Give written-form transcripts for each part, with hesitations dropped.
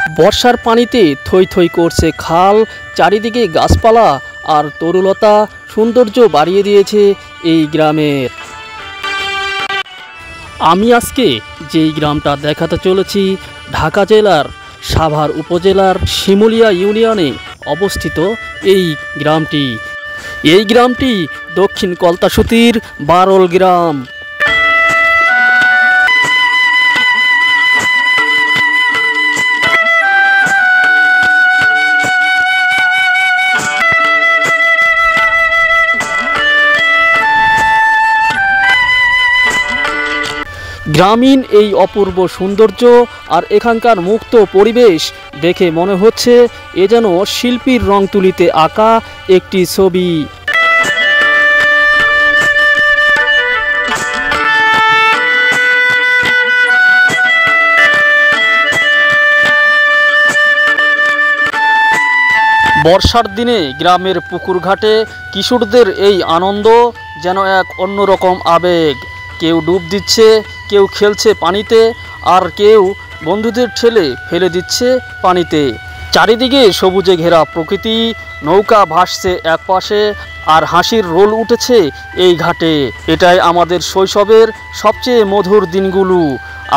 বর্ষার পানিতে থই থই করছে খাল, চারিদিকে গাছপালা আর তরুলতা সৌন্দর্য বাড়িয়ে দিয়েছে এই গ্রামের। আমি আজকে যেই গ্রামটা দেখাতে চলেছি ঢাকা জেলার সাভার উপজেলার শিমুলিয়া ইউনিয়নে অবস্থিত এই গ্রামটি দক্ষিণ কলতাসুতির বারল গ্রাম। গ্রামীণ এই অপূর্ব সৌন্দর্য আর এখানকার মুক্ত পরিবেশ দেখে মনে হচ্ছে এ যেন শিল্পীর রং তুলিতে আঁকা একটি ছবি। বর্ষার দিনে গ্রামের পুকুর ঘাটে কিশোরদের এই আনন্দ যেন এক অন্যরকম আবেগ। কেউ ডুব দিচ্ছে, কেউ খেলছে পানিতে, আর কেউ বন্ধুদের ঠেলে ফেলে দিচ্ছে পানিতে। চারিদিকে সবুজে ঘেরা প্রকৃতি, নৌকা ভাসছে একপাশে আর হাসির রোল উঠেছে এই ঘাটে। এটাই আমাদের শৈশবের সবচেয়ে মধুর দিনগুলো।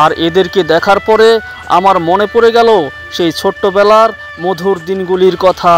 আর এদেরকে দেখার পরে আমার মনে পড়ে গেল সেই ছোট্টবেলার মধুর দিনগুলির কথা।